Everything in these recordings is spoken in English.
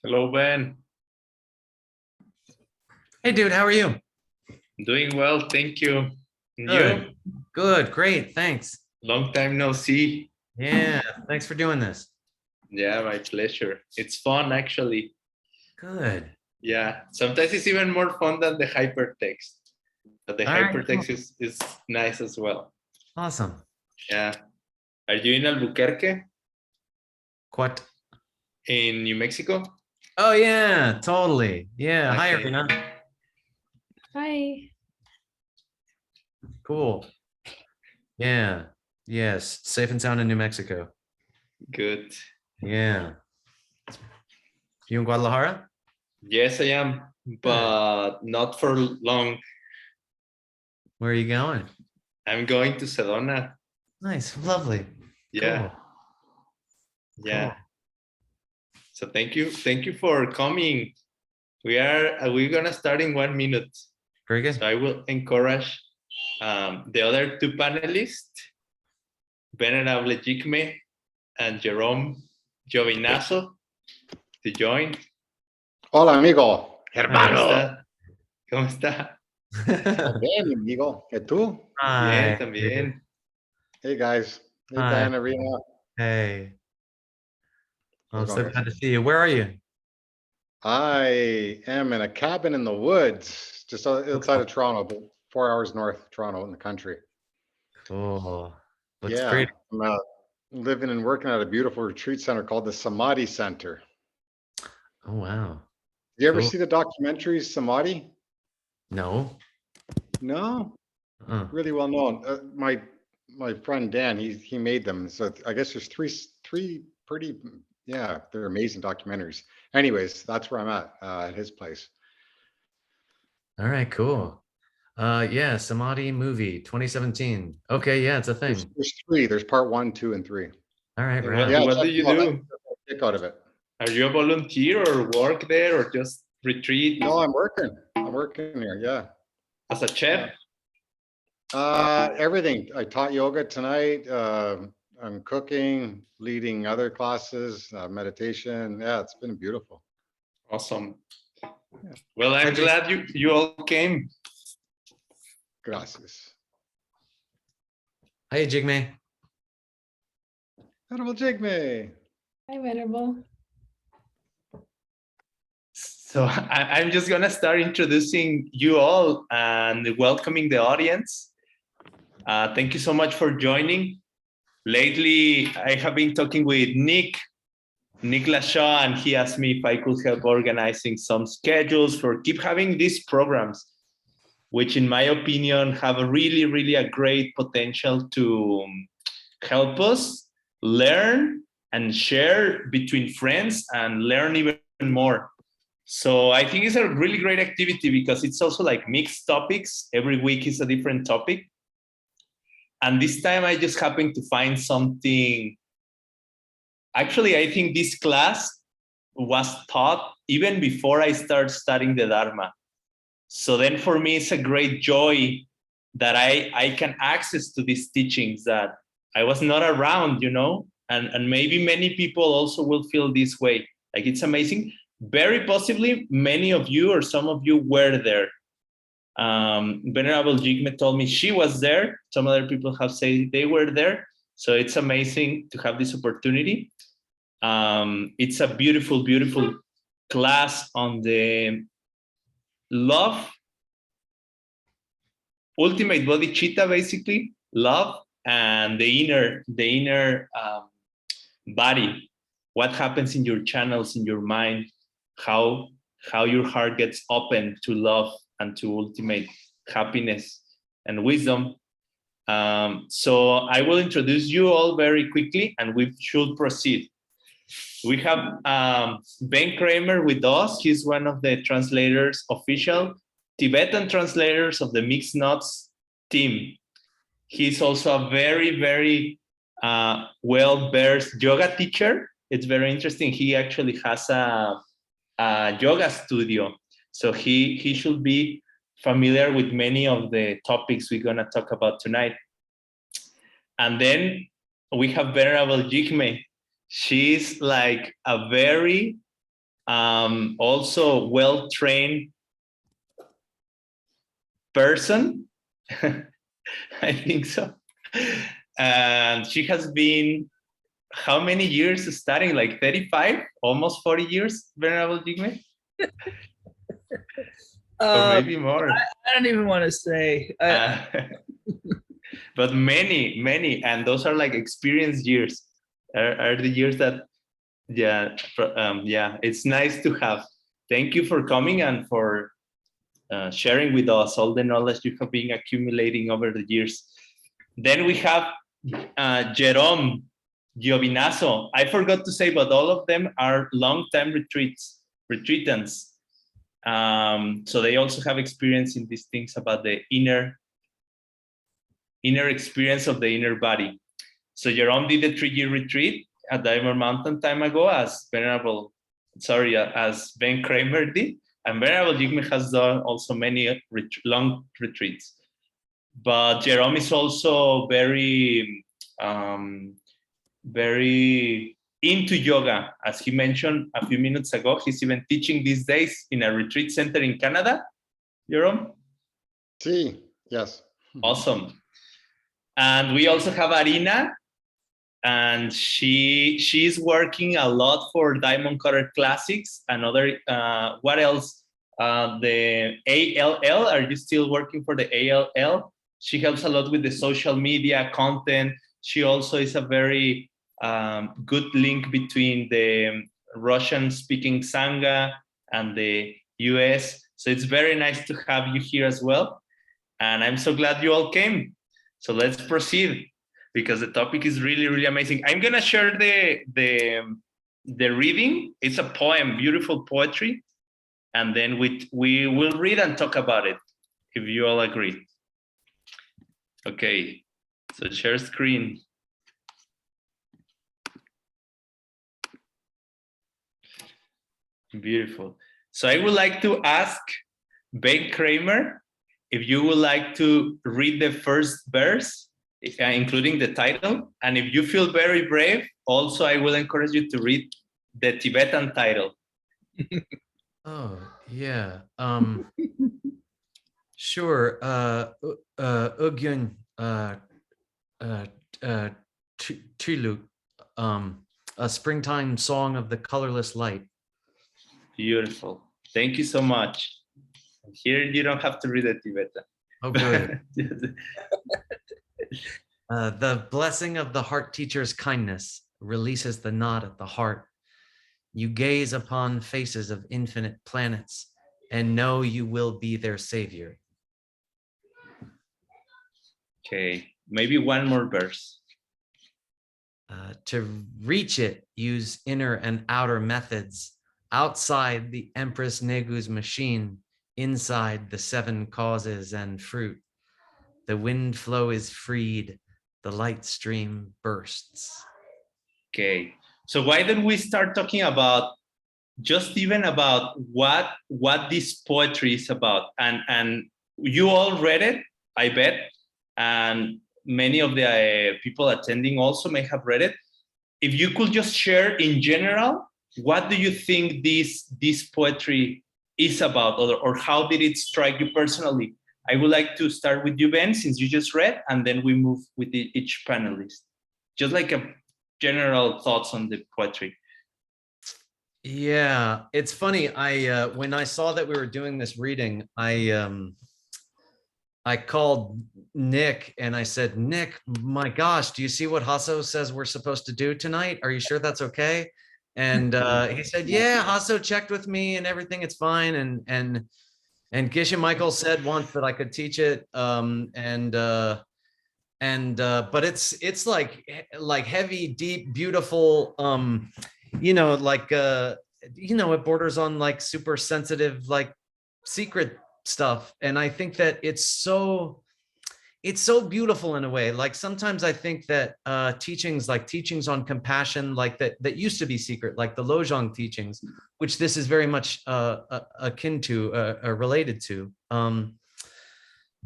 Hello, Ben. Hey, dude, how are you? Doing well, thank you. And Good. you? Good. Great. Thanks. Long time no see. Yeah. Thanks for doing this. Yeah, my pleasure. It's fun, actually. Good. Yeah, sometimes it's even more fun than the hypertext. But the All right. hypertext Cool. is nice as well. Awesome. Yeah. Are you in Albuquerque, What? in New Mexico? Oh, yeah. Totally. Yeah. Hi, Okay, Arena. Hi. Cool. Yeah. Yes. Safe and sound in New Mexico. good. Yeah. You in Guadalajara? Yes, I am, but not for long. Where are you going? I'm going to Sedona. Nice. Lovely. Yeah, Cool. yeah. Cool. So thank you for coming. We're gonna start in 1 minute. Very good. So I will encourage the other two panelists, Venerable Jigme and Jerome Giovinazzo, to join. Hola, amigo. ¿Cómo Hermano. está? ¿Cómo está? Bien, amigo. ¿Y tú? Bien, Hi. también. Hey, guys. Hey, Hi. Ben, Arena. Hey. I'm How's it so going, glad guys? to see you. Where are you? I am in a cabin in the woods, just outside of Toronto, about 4 hours north of Toronto in the country. Cool. Looks Yeah, great. I'm living and working at a beautiful retreat center called the Samadhi Center. Oh, wow. You ever Cool. see the documentary Samadhi? No. No? Uh, Really well known. My friend Dan, he made them. So I guess there's three pretty, yeah, they're amazing documentaries. Anyways, that's where I'm at his place. all right, cool. Yeah, Samadhi movie 2017. Okay, yeah, it's a thing. There's three. There's part 1, 2, and 3. All right, And right. Yeah, what do check you them out. do? Kick out of it. Are you a volunteer or work there or just retreat No, I'm working. I'm working here. Yeah. as a chef? Everything. I taught yoga tonight. I'm cooking, leading other classes, meditation. Yeah, it's been beautiful. Awesome. Yeah. Well, I'm glad you all came. Gracias. Hey, Jigme. Honorable Jigme. Hi, Venerable. So I'm just gonna start introducing you all and welcoming the audience. Thank you so much for joining. Lately, I have been talking with Nick Lashaw, and he asked me if I could help organizing some schedules for keep having these programs, which in my opinion have a really a great potential to help us learn and share between friends and learn even more. So I think it's a really great activity because it's also like mixed topics. Every week is a different topic. And this time I just happened to find something. Actually, I think this class was taught even before I started studying the Dharma. So then for me, it's a great joy that I can access to these teachings that I was not around, you know, and maybe many people also will feel this way. Like it's amazing. Very possibly many of you or some of you were there. Venerable Jigme told me she was there. Some other people have said they were there. So it's amazing to have this opportunity. It's a beautiful class on the love, ultimate bodhicitta, basically, love and the inner body. What happens in your channels, in your mind, how your heart gets open to love and to ultimate happiness and wisdom. So I will introduce you all very quickly and we should proceed. We have Ben Kramer with us. He's one of the translators, official Tibetan translators of the Mixed Nuts team. He's also a very well-versed yoga teacher. It's very interesting. He actually has a yoga studio. So he should be familiar with many of the topics we're gonna talk about tonight. And then we have Venerable Jigme. She's like a very Also well-trained person. I think so. And she has been how many years studying? Like 35, almost 40 years, Venerable Jigme? Or maybe more. I don't even want to say. But many, and those are like experience years. Are the years that, yeah, it's nice to have. Thank you for coming and for sharing with us all the knowledge you have been accumulating over the years. Then we have Jerome Giovinazzo. I forgot to say, but all of them are long-time retreatants. So they also have experience in these things about the inner experience of the inner body. So Jerome did a 3-year retreat at Diamond Mountain time ago, as Ben Kramer did, and Venerable Jigme has done also many long retreats. But Jerome is also very into yoga. As he mentioned a few minutes ago, he's even teaching these days in a retreat center in Canada. Jerome? See, yes. Awesome. And we also have Arina, and she's working a lot for Diamond Cutter Classics and other, what else? The ALL, are you still working for the ALL? She helps a lot with the social media content. She also is a very good link between the Russian-speaking Sangha and the US. So it's very nice to have you here as well. And I'm so glad you all came. So let's proceed, because the topic is really, really amazing. I'm gonna share the reading. It's a poem, beautiful poetry. And then we will read and talk about it, if you all agree. Okay, so share screen. Beautiful. So I would like to ask Ben Kramer if you would like to read the first verse, including the title. And if you feel very brave, also I will encourage you to read the Tibetan title. Oh, yeah. Sure. Ugyun Trilu, a springtime song of the colorless light. Beautiful. Thank you so much. Here you don't have to read the Tibetan. Oh, good. The blessing of the heart teacher's kindness releases the knot at the heart. You gaze upon faces of infinite planets and know you will be their savior. Okay, maybe one more verse. To reach it, use inner and outer methods. Outside the Empress Negu's machine, inside the 7 causes and fruit. The wind flow is freed, the light stream bursts. Okay, so why don't we start talking about just even about what this poetry is about? And you all read it, I bet, and many of the people attending also may have read it. If you could just share in general, what do you think this poetry is about, or how did it strike you personally? I would like to start with you, Ben, since you just read, and then we move with each panelist. Just like a general thoughts on the poetry. Yeah, it's funny. When I saw that we were doing this reading, I called Nick and I said, Nick, my gosh, do you see what Hasso says we're supposed to do tonight? Are you sure that's okay? And he said, yeah, Hasso checked with me and everything, it's fine. And Gisha Michael said once that I could teach it. But it's like heavy, deep, beautiful, it borders on like super sensitive, like secret stuff. And I think that it's so beautiful in a way. Like sometimes I think that teachings on compassion, like that used to be secret, like the Lobsang teachings, which this is very much akin to, related to,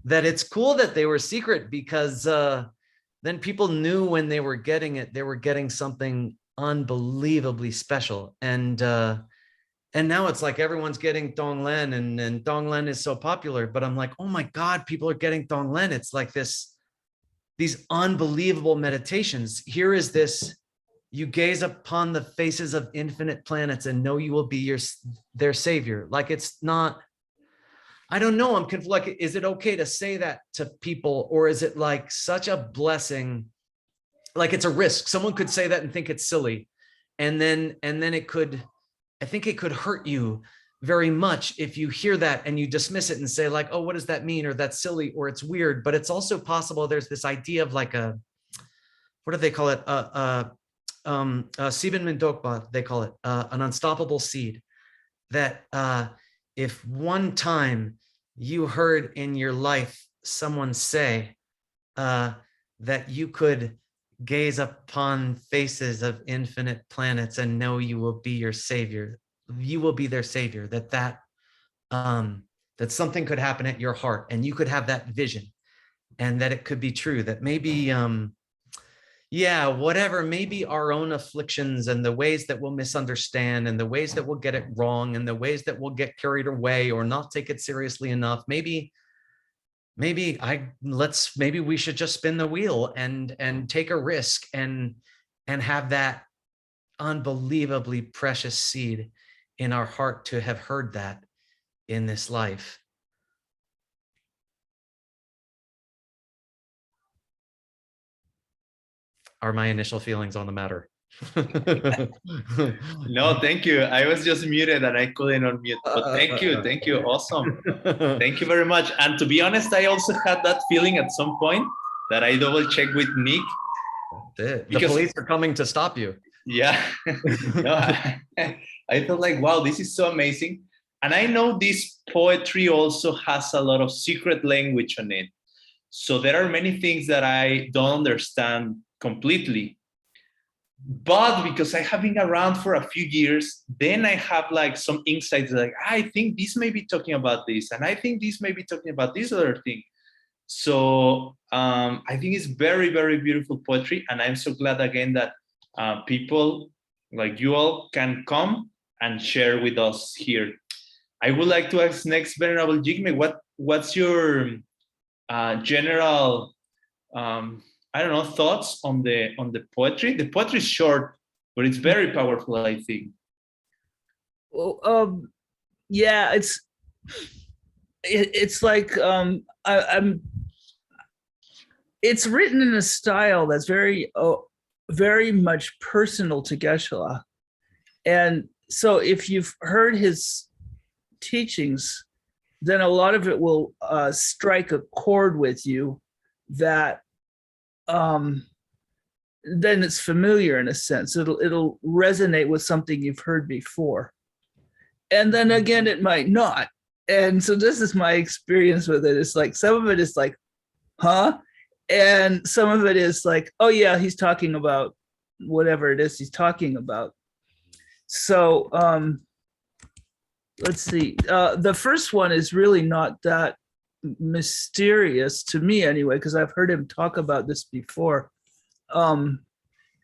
that it's cool that they were secret, because then people knew when they were getting it, they were getting something unbelievably special. And And now it's like everyone's getting Donglen, and Donglen is so popular, but I'm like, oh my God, people are getting Donglen. It's like these unbelievable meditations. Here is this: you gaze upon the faces of infinite planets and know you will be their savior. Like, it's not, I don't know. I'm confused. Like, is it okay to say that to people, or is it like such a blessing? Like, it's a risk. Someone could say that and think it's silly. And then it could, I think it could hurt you very much if you hear that and you dismiss it and say like, oh, what does that mean? Or that's silly, or it's weird. But it's also possible there's this idea of like a, what do they call it? Sieben Mendokba, they call it, an unstoppable seed. That if one time you heard in your life someone say that you could gaze upon faces of infinite planets and know you will be your savior, you will be their savior, that something could happen at your heart and you could have that vision, and that it could be true, that maybe yeah, whatever, maybe our own afflictions and the ways that we'll misunderstand and the ways that we'll get it wrong and the ways that we'll get carried away or not take it seriously enough, maybe we should just spin the wheel and take a risk and have that unbelievably precious seed in our heart to have heard that in this life. Are my initial feelings on the matter. No, thank you. I was just muted and I couldn't unmute, but thank you. Awesome. Thank you very much. And to be honest, I also had that feeling at some point that I double checked with Nick. The police are coming to stop you. Yeah. No, I felt like, wow, this is so amazing. And I know this poetry also has a lot of secret language on it. So there are many things that I don't understand completely. But because I have been around for a few years, then I have like some insights like, I think this may be talking about this, and I think this may be talking about this other thing. So I think it's very, very beautiful poetry. And I'm so glad again that people like you all can come and share with us here. I would like to ask next, Venerable Jigme, what's your general I don't know, thoughts on the poetry? The poetry is short, but it's very powerful, I think. Well, yeah, it's like it's written in a style that's very much personal to Geshe-la. And so if you've heard his teachings, then a lot of it will strike a chord with you that then it's familiar in a sense. It'll resonate with something you've heard before. And then again, it might not. And so this is my experience with it. It's like some of it is like, huh? And some of it is like, oh yeah, he's talking about whatever it is he's talking about. So let's see. The first one is really not that mysterious to me anyway, because I've heard him talk about this before.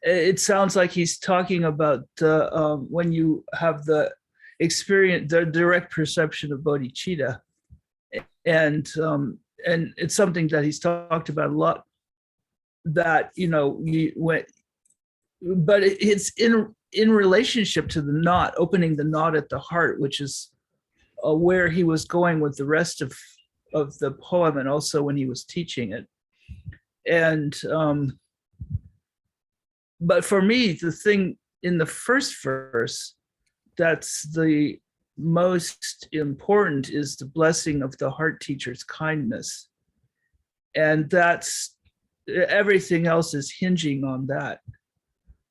It sounds like he's talking about when you have the experience, the direct perception of bodhicitta, and it's something that he's talked about a lot. That but it's in relationship to the knot, opening the knot at the heart, which is where he was going with the rest of the poem, and also when he was teaching it. And but for me, the thing in the first verse that's the most important is the blessing of the heart teacher's kindness. And that's everything else is hinging on that.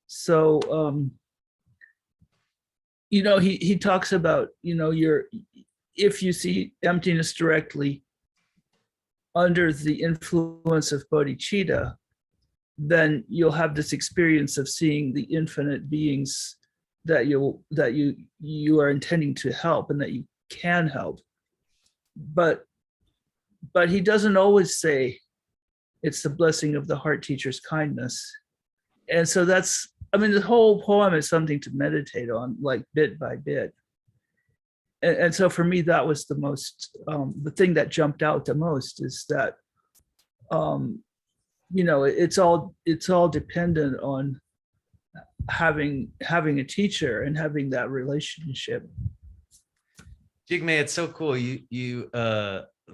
So he talks about, if you see emptiness directly under the influence of bodhicitta, then you'll have this experience of seeing the infinite beings that you are intending to help and that you can help. But he doesn't always say it's the blessing of the heart teacher's kindness. And so the whole poem is something to meditate on, like bit by bit. and so for me, that was the most, the thing that jumped out the most is that, you know, it's all dependent on having a teacher and having that relationship. Jigme, it's so cool.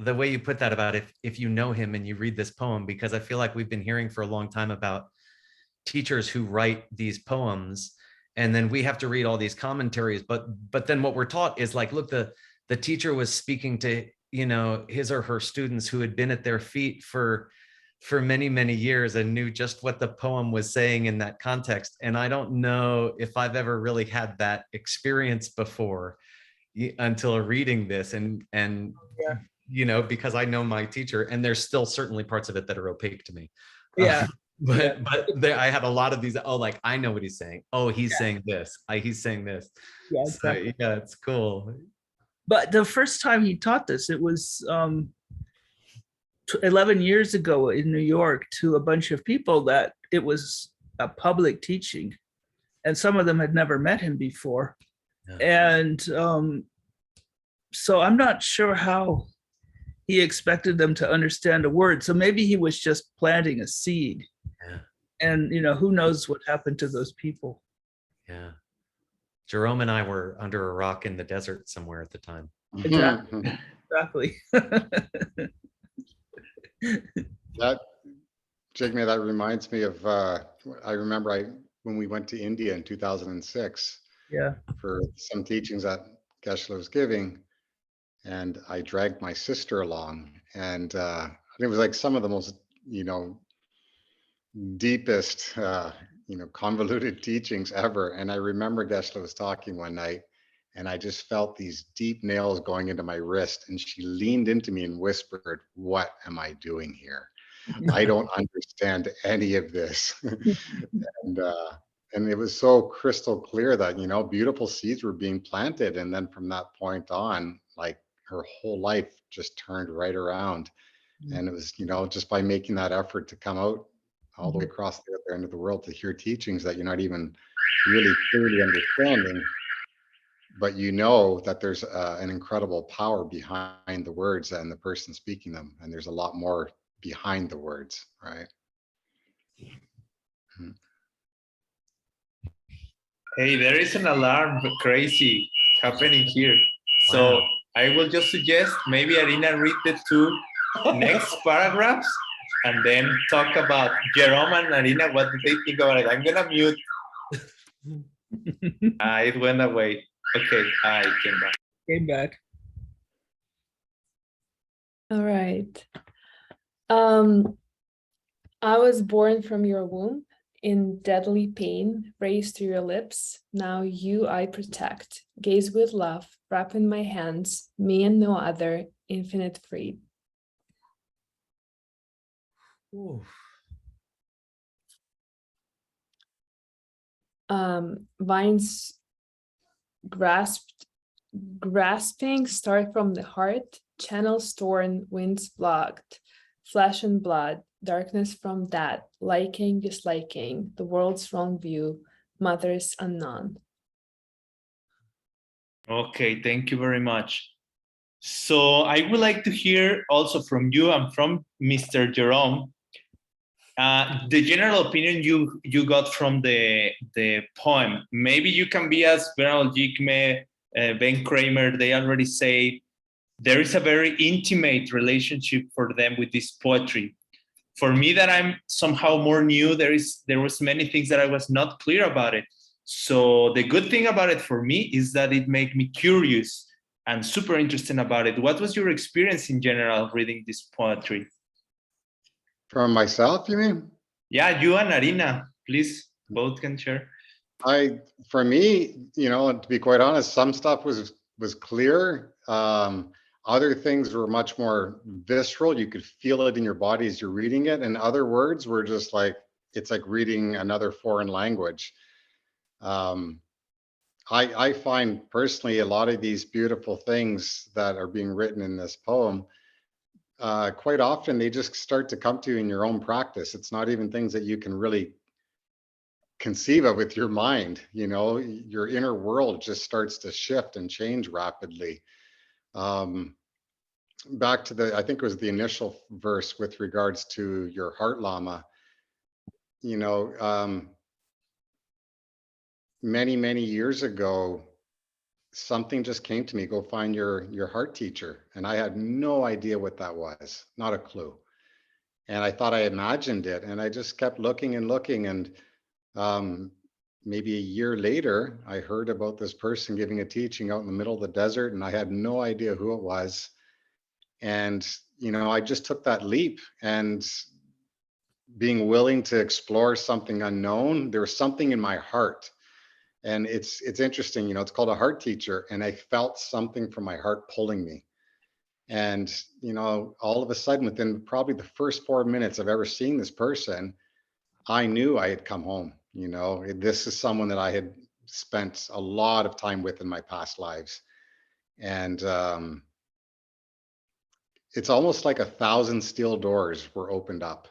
The way you put that about if you know him and you read this poem, because I feel like we've been hearing for a long time about teachers who write these poems, and then we have to read all these commentaries. But then what we're taught is like, look, the teacher was speaking to, you know, his or her students who had been at their feet for many, many years and knew just what the poem was saying in that context. And I don't know if I've ever really had that experience before until reading this, and Yeah. you know, because I know my teacher, and there's still certainly parts of it that are opaque to me. Yeah. But I had a lot of these, oh, like, I know what he's saying. Oh, he's saying this. He's saying this. Yeah, So, exactly. yeah, it's cool. But the first time he taught this, it was 11 years ago in New York to a bunch of people that it was a public teaching, and some of them had never met him before. Yeah. And so I'm not sure how he expected them to understand a word. So maybe he was just planting a seed. Yeah. And, you know, who knows what happened to those people. Yeah. Jerome and I were under a rock in the desert somewhere at the time. Exactly. Exactly. That, Jigme, that reminds me of, I remember when we went to India in 2006 Yeah. for some teachings that Geshe was giving, and I dragged my sister along, and it was like some of the most, you know, deepest, you know, convoluted teachings ever. And I remember Geshe was talking one night, and I just felt these deep nails going into my wrist, and she leaned into me and whispered, "What am I doing here? I don't understand any of this." And it was so crystal clear that, you know, beautiful seeds were being planted. And then from that point on, like, her whole life just turned right around. And it was, you know, just by making that effort to come out all the way across the other end of the world to hear teachings that you're not even really clearly understanding, but you know that there's an incredible power behind the words and the person speaking them. And there's a lot more behind the words, right? Hey, there is an alarm crazy happening here. So Wow. I will just suggest maybe Arina read the two next paragraphs and then talk about Jerome and Arina, what do they think about it? I'm gonna mute. It went away. Okay, I came back. Came back. All right. I was born from your womb in deadly pain, raised to your lips. Now you I protect. Gaze with love, wrap in my hands, me and no other, infinite freed. Ooh. Vines grasping start from the heart, channels torn, winds blocked, flesh and blood, darkness from that, liking, disliking, the world's wrong view, mothers unknown. Okay, thank you very much. So I would like to hear also from you and from Mr. Jerome, the general opinion you got from the poem. Maybe you can be as Bernal Jigme, Ben Kramer, they already say there is a very intimate relationship for them with this poetry. For me, that I'm somehow more new, there was many things that I was not clear about it. So the good thing about it for me is that it made me curious and super interested about it. What was your experience in general reading this poetry? From myself, you mean? Yeah, you and Arina, please, both can share. For me, you know, to be quite honest, some stuff was clear. Other things were much more visceral. You could feel it in your body as you're reading it. And other words were just like, it's like reading another foreign language. I find personally a lot of these beautiful things that are being written in this poem, quite often they just start to come to you in your own practice. It's not even things that you can really conceive of with your mind. You know, your inner world just starts to shift and change rapidly. Back to I think it was the initial verse with regards to your heart Lama, you know, many years ago, something just came to me, go find your heart teacher. And I had no idea what that was, not a clue. And I thought I imagined it, and I just kept looking and looking. And maybe a year later, I heard about this person giving a teaching out in the middle of the desert, and I had no idea who it was. And, you know, I just took that leap, and being willing to explore something unknown, there was something in my heart. And it's interesting, you know, it's called a heart teacher, and I felt something from my heart pulling me. And, you know, all of a sudden, within probably the first 4 minutes of ever seeing this person, I knew I had come home. You know, this is someone that I had spent a lot of time with in my past lives. And it's almost like 1,000 steel doors were opened up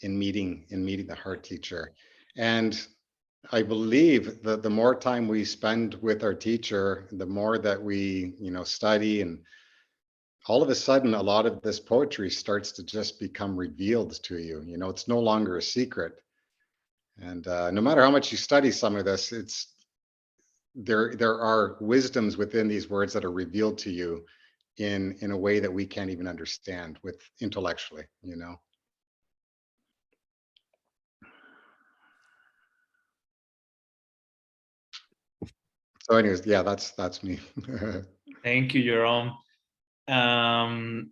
in meeting the heart teacher. And I believe that the more time we spend with our teacher, the more that we, you know, study, and all of a sudden, a lot of this poetry starts to just become revealed to you. You know, it's no longer a secret. And no matter how much you study some of this, there are wisdoms within these words that are revealed to you in a way that we can't even understand with intellectually, you know. So anyways, yeah, that's me. Thank you, Jerome. And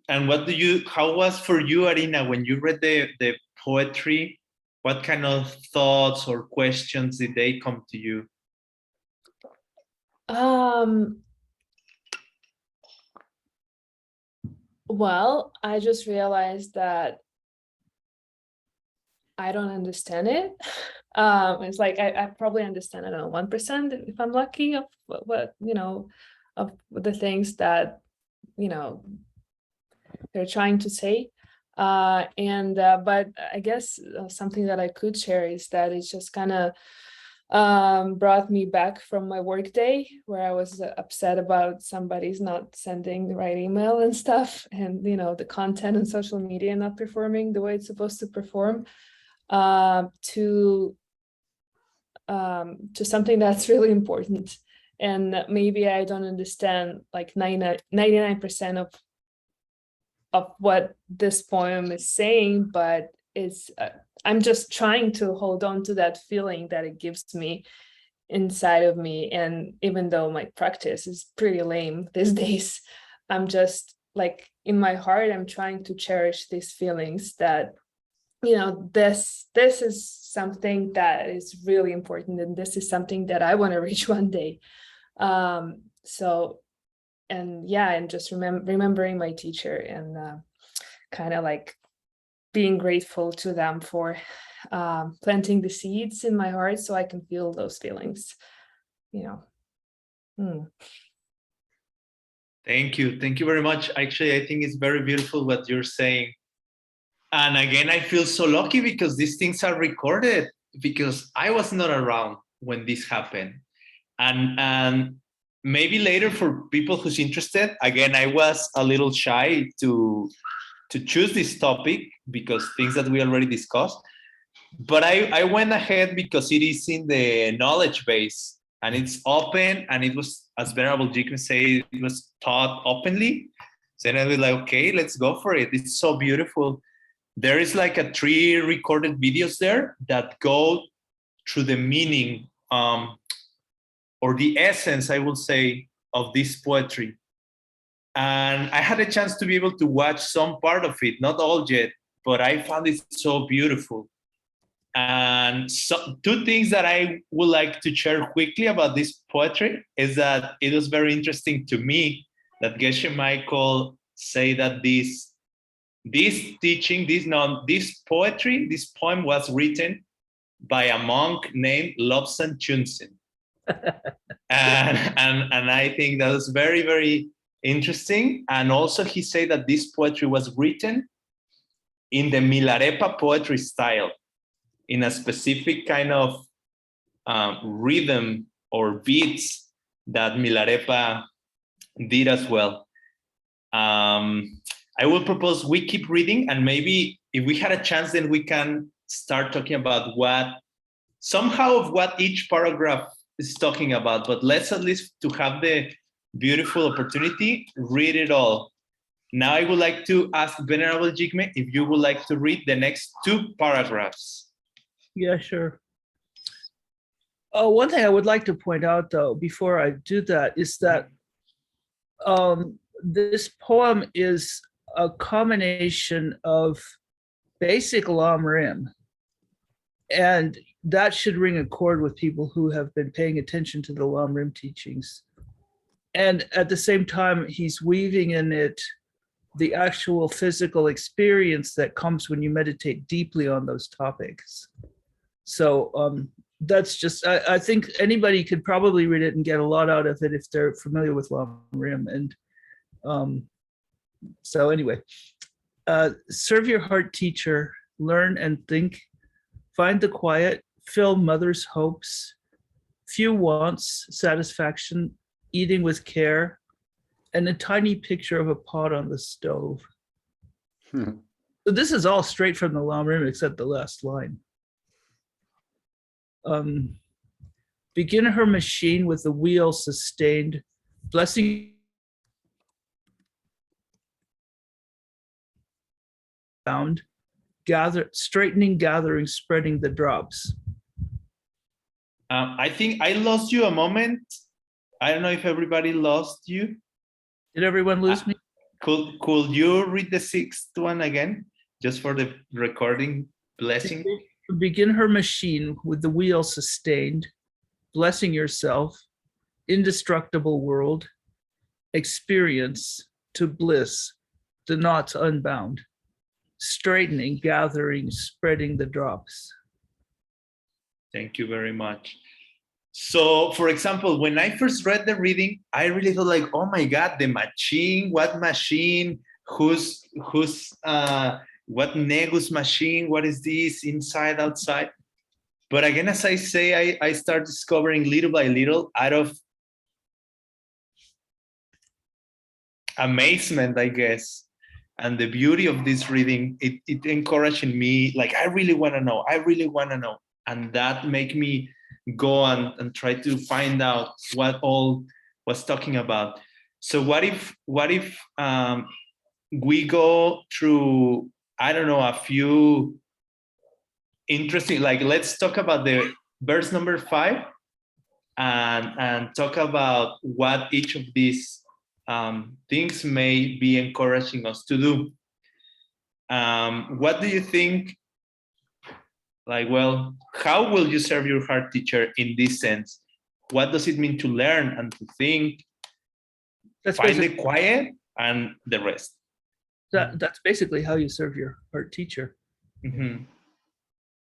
how was for you, Arina, when you read the poetry? What kind of thoughts or questions did they come to you? Well, I just realized that I don't understand it. It's like I probably understand, I don't know, 1% if I'm lucky of what, you know, of the things that, you know, they're trying to say. But I guess something that I could share is that it's just kind of brought me back from my work day where I was upset about somebody's not sending the right email and stuff, and, you know, the content on social media not performing the way it's supposed to perform, to something that's really important. And maybe I don't understand like 99% of what this poem is saying, but it's I'm just trying to hold on to that feeling that it gives me inside of me. And even though my practice is pretty lame these days, I'm just like, in my heart, I'm trying to cherish these feelings that, you know, this is something that is really important, and this is something that I want to reach one day. So, and yeah, and just remembering my teacher, and kind of like being grateful to them for planting the seeds in my heart so I can feel those feelings, you know. Thank you very much. Actually, I think it's very beautiful what you're saying. And again, I feel so lucky because these things are recorded, because I was not around when this happened. And maybe later, for people who's interested, again, I was a little shy to choose this topic because things that we already discussed. But I went ahead because it is in the knowledge base and it's open, and it was, as Venerable G can say, it was taught openly. So then I was like, okay, let's go for it. It's so beautiful. There is like 3 recorded videos there that go through the meaning or the essence, I will say, of this poetry. And I had a chance to be able to watch some part of it, not all yet, but I found it so beautiful. And so 2 things that I would like to share quickly about this poetry is that it was very interesting to me that Geshe Michael say that this teaching, this poetry, this poem was written by a monk named Lobsang Chundzin. and I think that was very, very interesting. And also he said that this poetry was written in the Milarepa poetry style. in a specific kind of rhythm or beats that Milarepa did as well. I will propose we keep reading, and maybe if we had a chance, then we can start talking about somehow of what each paragraph is talking about, but let's at least to have the beautiful opportunity, read it all. Now I would like to ask Venerable Jigme if you would like to read the next 2 paragraphs. Yeah, sure. One thing I would like to point out, though, before I do that, is that this poem is a combination of basic Lam Rim, and that should ring a chord with people who have been paying attention to the Lam Rim teachings. And at the same time, he's weaving in it the actual physical experience that comes when you meditate deeply on those topics. So that's just, I think anybody could probably read it and get a lot out of it if they're familiar with Lam Rim. And so anyway, serve your heart, teacher, learn and think, find the quiet, fill mother's hopes, few wants, satisfaction, eating with care, and a tiny picture of a pot on the stove. So this is all straight from the Lam Rim except the last line. Begin her machine with the wheel sustained, blessing found, straightening, gathering, spreading the drops. I think I lost you a moment. I don't know if everybody lost you. Did everyone lose me? Could you read the 6th one again, just for the recording? Blessing. Begin her machine with the wheel sustained, blessing yourself, indestructible world, experience to bliss, the knots unbound, straightening, gathering, spreading the drops. Thank you very much. So, for example, when I first read the reading, I really thought like, oh my God, the machine, what machine? Who's what Negus machine? What is this, inside, outside? But again, as I say, I start discovering little by little, out of amazement, I guess, and the beauty of this reading, it encouraged me, like, I really want to know, and that make me go and try to find out what all was talking about. So what if we go through, I don't know, a few interesting, like, let's talk about the verse number 5 and talk about what each of these things may be encouraging us to do. What do you think? Like, well, how will you serve your heart, teacher, in this sense? What does it mean to learn and to think? Find the quiet and the rest. That's basically how you serve your heart, teacher. Mm-hmm.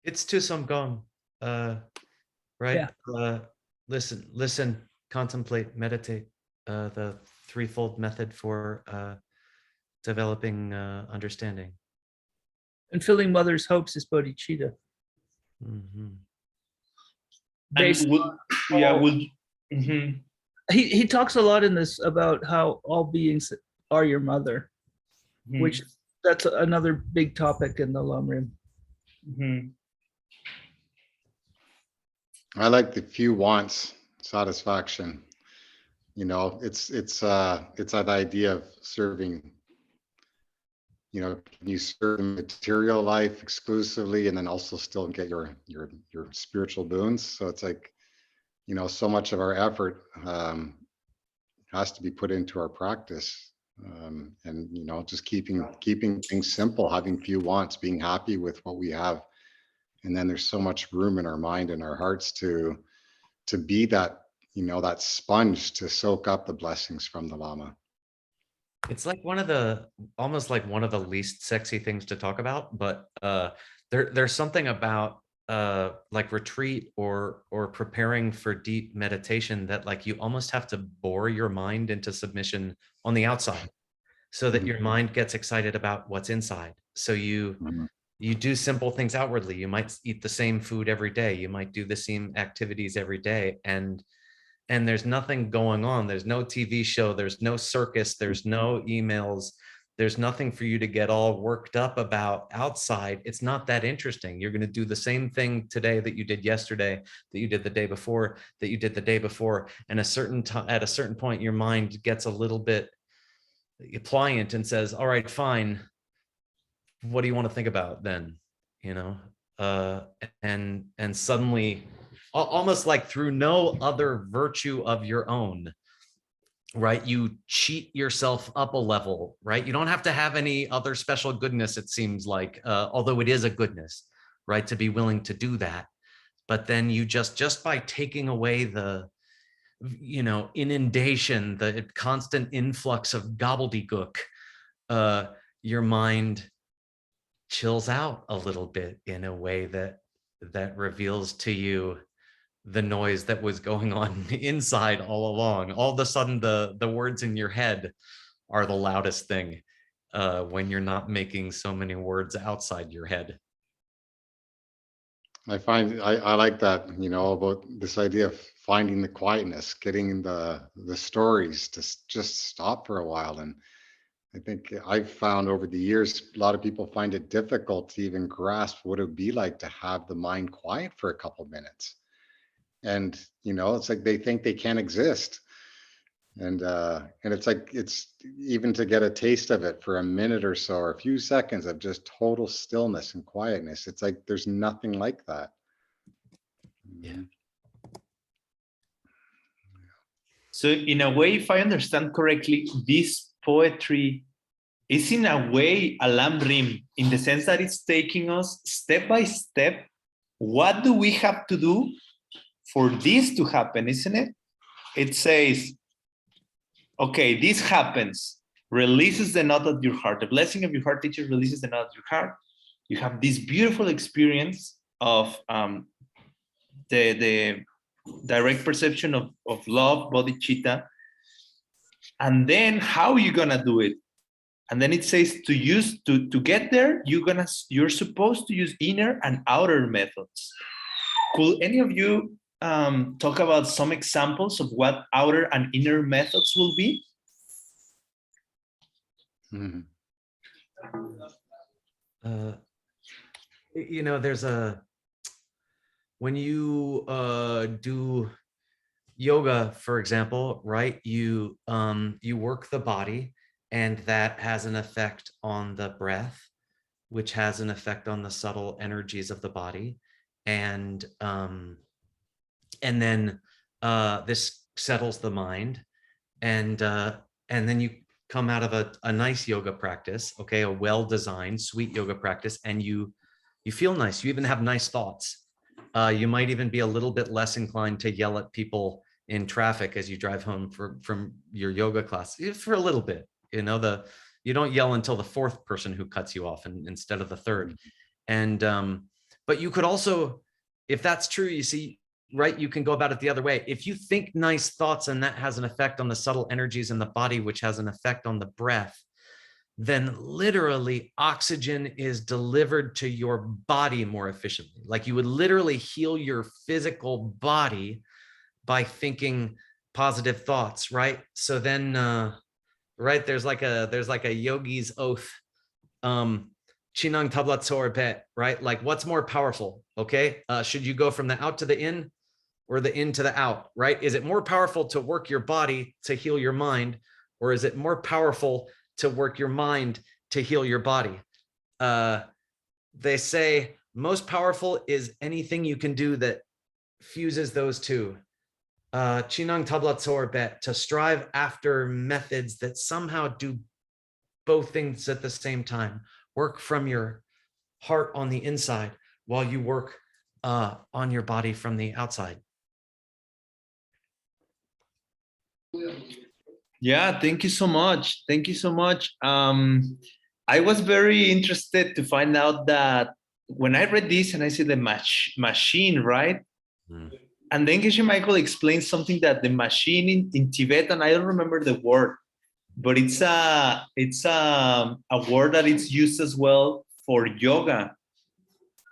It's to some gong, right? Yeah. Listen, contemplate, meditate. The threefold method for developing understanding. And filling mother's hopes is bodhicitta. Mm-hmm. He talks a lot in this about how all beings are your mother, which that's another big topic in the Lam Rim. I like the few wants satisfaction. You know, it's that idea of serving. You know, you serve the material life exclusively, and then also still get your spiritual boons. So it's like, you know, so much of our effort has to be put into our practice, and you know, just keeping things simple, having few wants, being happy with what we have, and then there's so much room in our mind and our hearts to be that, you know, that sponge to soak up the blessings from the Lama. It's like almost like one of the least sexy things to talk about, but there's something about like retreat or preparing for deep meditation that, like, you almost have to bore your mind into submission on the outside so that your mind gets excited about what's inside. So you You do simple things outwardly. You might eat the same food every day. You might do the same activities every day. And there's nothing going on. There's no TV show. There's no circus. There's no emails. There's nothing for you to get all worked up about outside. It's not that interesting. You're going to do the same thing today that you did yesterday, that you did the day before, that you did the day before. And at a certain point, your mind gets a little bit pliant and says, all right, fine. What do you want to think about then? You know, and suddenly, almost like through no other virtue of your own, right? You cheat yourself up a level, right? You don't have to have any other special goodness, it seems like, although it is a goodness, right? To be willing to do that. But then you just by taking away the, you know, inundation, the constant influx of gobbledygook, your mind chills out a little bit in a way that reveals to you the noise that was going on inside all along. All of a sudden, the words in your head are the loudest thing when you're not making so many words outside your head. I find I like that, you know, about this idea of finding the quietness, getting the stories to just stop for a while. And I think I've found over the years, a lot of people find it difficult to even grasp what it would be like to have the mind quiet for a couple minutes. And, you know, it's like they think they can't exist. And it's like, it's even to get a taste of it for a minute or so, or a few seconds of just total stillness and quietness. It's like, there's nothing like that. Yeah. So in a way, if I understand correctly, this poetry is in a way a lamb rim, in the sense that it's taking us step by step. What do we have to do for this to happen, isn't it? It says, okay, this happens, releases the knot of your heart. The blessing of your heart teacher releases the knot of your heart. You have this beautiful experience of the direct perception of love, bodhicitta. And then how are you gonna do it? And then it says to get there, you're supposed to use inner and outer methods. Could any of you talk about some examples of what outer and inner methods will be? Mm-hmm. You know, when you do yoga, for example, right? You work the body, and that has an effect on the breath, which has an effect on the subtle energies of the body. And then this settles the mind, and then you come out of a nice yoga practice, okay, a well-designed, sweet yoga practice, and you feel nice. You even have nice thoughts. You might even be a little bit less inclined to yell at people in traffic as you drive home from your yoga class, for a little bit. You know, you don't yell until the fourth person who cuts you off instead of the third. And but you could also, if that's true, you see, right, you can go about it the other way. If you think nice thoughts and that has an effect on the subtle energies in the body, which has an effect on the breath, then literally oxygen is delivered to your body more efficiently. Like you would literally heal your physical body by thinking positive thoughts, right? So then, right, there's like a yogi's oath, chinang tablat sorbet, right? Like what's more powerful, okay? Should you go from the out to the in or the in to the out, right? Is it more powerful to work your body to heal your mind, or is it more powerful to work your mind to heal your body? They say most powerful is anything you can do that fuses those two. Chinang tablat sorbet, to strive after methods that somehow do both things at the same time. Work from your heart on the inside while you work on your body from the outside. Yeah, thank you so much. Thank you so much. I was very interested to find out that when I read this and I see the machine, right? Mm. And then Geshe Michael explains something that the machine in Tibetan, I don't remember the word, but it's a word that it's used as well for yoga.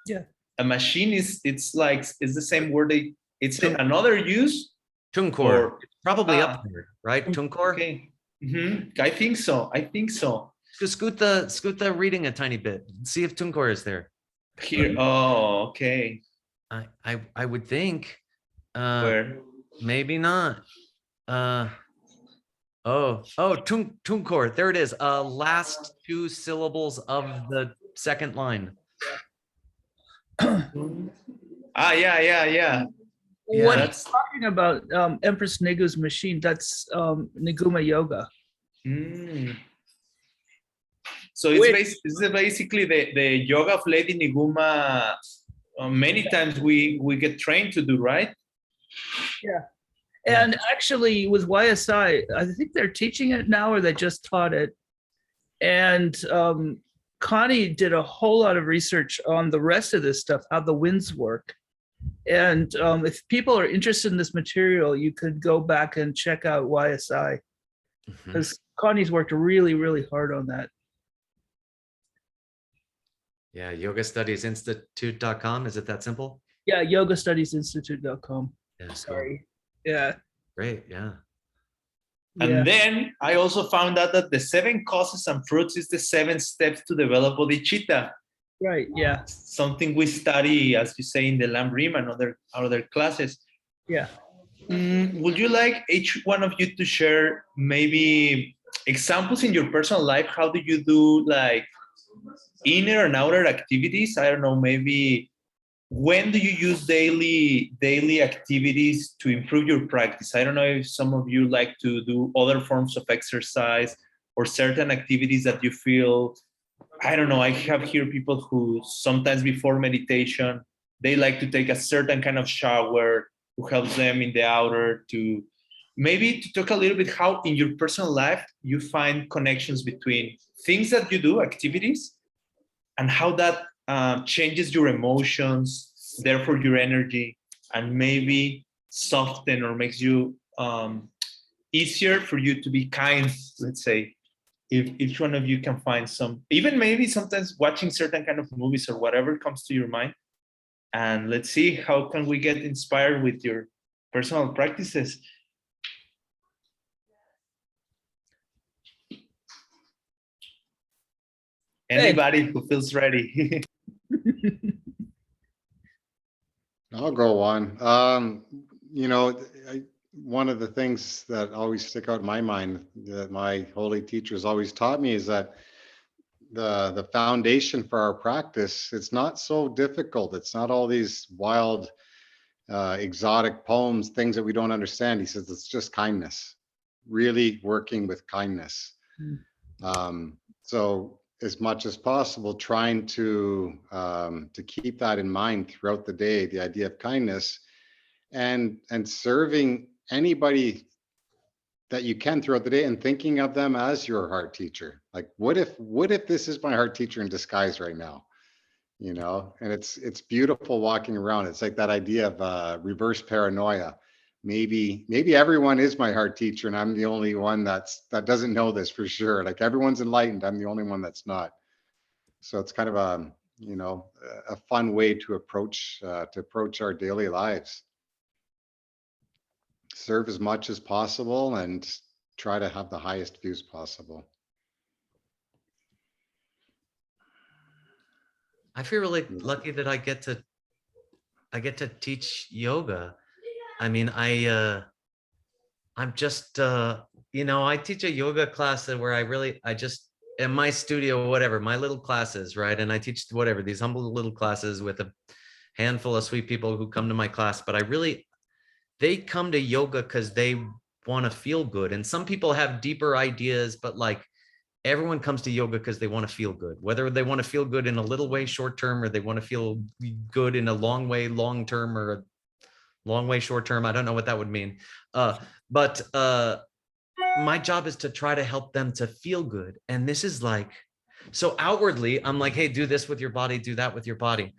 Yeah. A machine is, it's the same word. It's another use. Tunkor. Or It's probably up there, right? Tunkor. okay. I think so. Just scoot the reading a tiny bit. See if Tunkor is there. Here. Oh, okay. I would think. Where? Maybe not. Tunkor. There it is. Last two syllables of the second line. Yeah. What That's talking about Empress Negu's machine, that's Niguma Yoga. so it's basically the yoga of Lady Niguma. Many times we get trained to do, right? Yeah. And actually with YSI, I think they're teaching it now or they just taught it. And Connie did a whole lot of research on the rest of this stuff, how the winds work. And if people are interested in this material, you could go back and check out YSI because Connie's worked really, really hard on that. Yeah, yogastudiesinstitute.com. Is it that simple? Yeah, yogastudiesinstitute.com. Yeah, Sorry. Yeah. Great. Yeah. And then I also found out that the 7 causes and fruits is the 7 steps to develop bodhicitta. Right. Yeah. Something we study, as you say, in the Lam Rim and other classes. Yeah. Would you like each one of you to share maybe examples in your personal life? How do you do like inner and outer activities? I don't know, maybe when do you use daily activities to improve your practice? I don't know if some of you like to do other forms of exercise or certain activities that you feel, I don't know, I have here people who sometimes before meditation, they like to take a certain kind of shower who helps them in the outer to maybe to talk a little bit how in your personal life you find connections between things that you do, activities, and how that changes your emotions, therefore your energy, and maybe soften or makes you easier for you to be kind, let's say. If each one of you can find some, even maybe sometimes watching certain kind of movies or whatever comes to your mind, and let's see how can we get inspired with your personal practices. Anybody who feels ready. I'll go on. One of the things that always stick out in my mind that my holy teachers always taught me is that the foundation for our practice, it's not so difficult. It's not all these wild, exotic poems, things that we don't understand. He says it's just kindness, really working with kindness. So as much as possible, trying to keep that in mind throughout the day, the idea of kindness and serving anybody that you can throughout the day and thinking of them as your heart teacher. Like, what if this is my heart teacher in disguise right now? And it's beautiful walking around. It's like that idea of reverse paranoia. Maybe everyone is my heart teacher and I'm the only one that doesn't know this for sure. Like everyone's enlightened, I'm the only one that's not. So it's kind of a fun way to approach our daily lives. Serve as much as possible and try to have the highest views possible. I feel really lucky that I get to teach yoga. I mean, I'm just, I teach a yoga class where I just, in my studio, whatever, my little classes, right? And I teach whatever, these humble little classes with a handful of sweet people who come to my class, but they come to yoga because they want to feel good. And some people have deeper ideas, but like everyone comes to yoga because they want to feel good, whether they want to feel good in a little way, short term, or they want to feel good in a long way, long term, or a long way, short term. I don't know what that would mean. But my job is to try to help them to feel good. And this is like, so outwardly, I'm like, hey, do this with your body, do that with your body.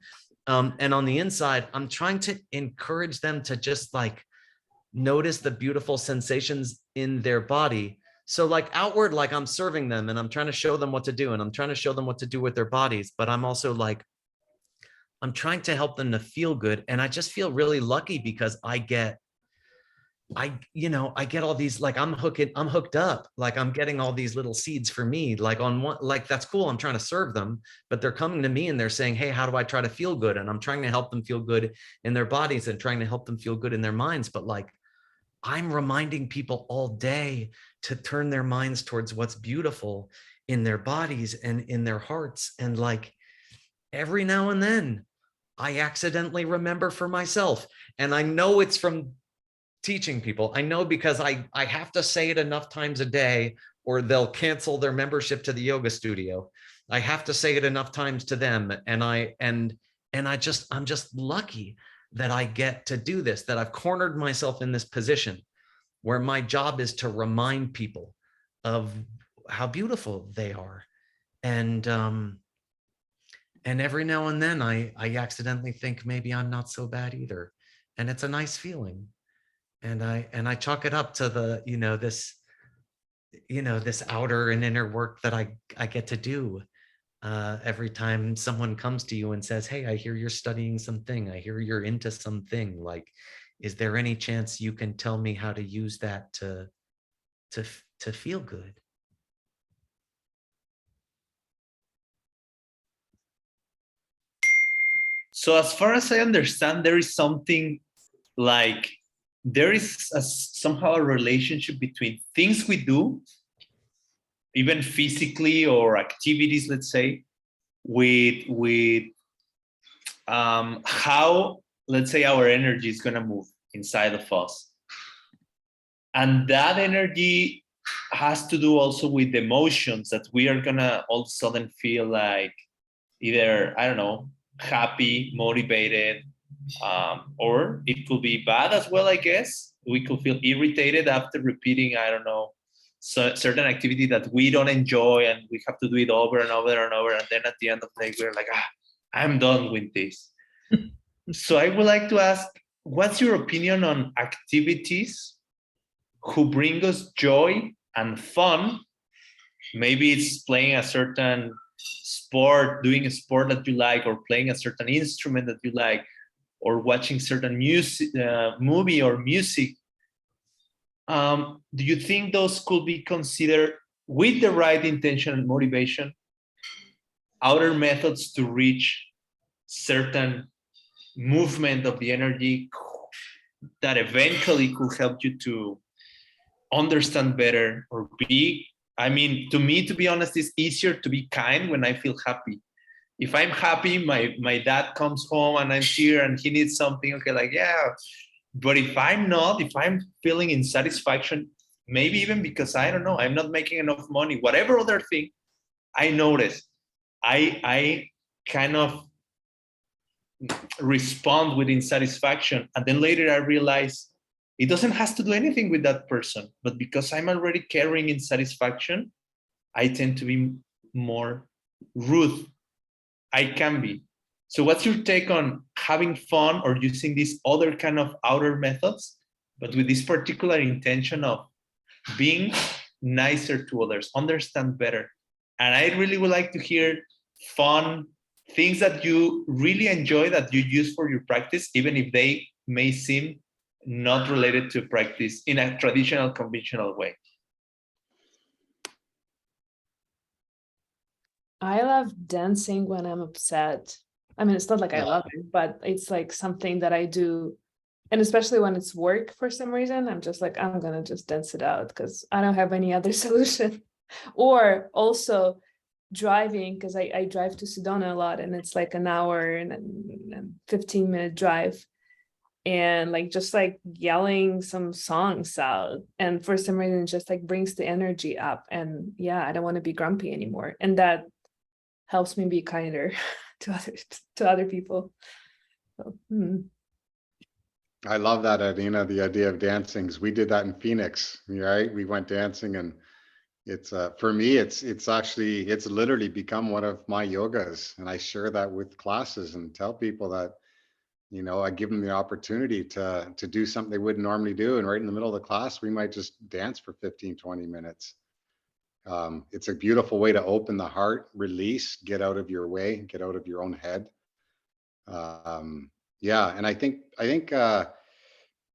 And on the inside, I'm trying to encourage them to just like notice the beautiful sensations in their body. So like outward, like I'm serving them and I'm trying to show them what to do and I'm trying to show them what to do with their bodies, but I'm also like I'm trying to help them to feel good. And I just feel really lucky because I get all these, like, I'm hooked up, like I'm getting all these little seeds for me, like on one, like, that's cool. I'm trying to serve them, but they're coming to me and they're saying, hey, how do I try to feel good? And I'm trying to help them feel good in their bodies and trying to help them feel good in their minds. But like, I'm reminding people all day to turn their minds towards what's beautiful in their bodies and in their hearts. And like, every now and then I accidentally remember for myself. And I know it's from teaching people. I know because I have to say it enough times a day or they'll cancel their membership to the yoga studio. I have to say it enough times to them. And I'm just lucky that I get to do this, that I've cornered myself in this position where my job is to remind people of how beautiful they are. And every now and then I accidentally think maybe I'm not so bad either. And it's a nice feeling. And I chalk it up to the, this outer and inner work that I get to do. Every time someone comes to you and says, hey, I hear you're studying something. I hear you're into something. Like, is there any chance you can tell me how to use that to feel good? So as far as I understand, there is something like, there is somehow a relationship between things we do, even physically, or activities, let's say, with how, let's say, our energy is going to move inside of us. And that energy has to do also with the emotions that we are going to all of a sudden feel like either, I don't know, happy, motivated, or it could be bad as well, I guess. We could feel irritated after repeating, I don't know, certain activity that we don't enjoy, and we have to do it over and over and over. And then at the end of the day, we're like, I'm done with this. So I would like to ask, what's your opinion on activities who bring us joy and fun? Maybe it's playing a certain sport, doing a sport that you like, or playing a certain instrument that you like, or watching certain music, movie or music. Do you think those could be considered, with the right intention and motivation, outer methods to reach certain movement of the energy that eventually could help you to understand better or be, I mean, to me, to be honest, it's easier to be kind when I feel happy. If I'm happy, my dad comes home and I'm here and he needs something, okay, like, yeah. But if I'm not, if I'm feeling insatisfaction, maybe even because, I don't know, I'm not making enough money, whatever other thing, I notice, I kind of respond with insatisfaction. And then later I realize it doesn't have to do anything with that person, but because I'm already carrying insatisfaction, I tend to be more rude. I can be. So what's your take on having fun or using these other kind of outer methods, but with this particular intention of being nicer to others, understand better? And I really would like to hear fun things that you really enjoy that you use for your practice, even if they may seem not related to practice in a traditional, conventional way. I love dancing when I'm upset. I mean, it's not like I love it, but it's like something that I do. And especially when it's work for some reason, I'm just like, I'm going to just dance it out because I don't have any other solution. Or also driving, because I drive to Sedona a lot, and it's like an hour and 15-minute drive. And like just like yelling some songs out, and for some reason it just like brings the energy up, and yeah, I don't want to be grumpy anymore, and that helps me be kinder to other people. So, I love that, Adina, the idea of dancing. We did that in Phoenix, right? We went dancing, and it's for me, it's literally become one of my yogas, and I share that with classes and tell people that, I give them the opportunity to do something they wouldn't normally do. And right in the middle of the class, we might just dance for 15, 20 minutes. It's a beautiful way to open the heart, release, get out of your way, get out of your own head. Yeah, and I think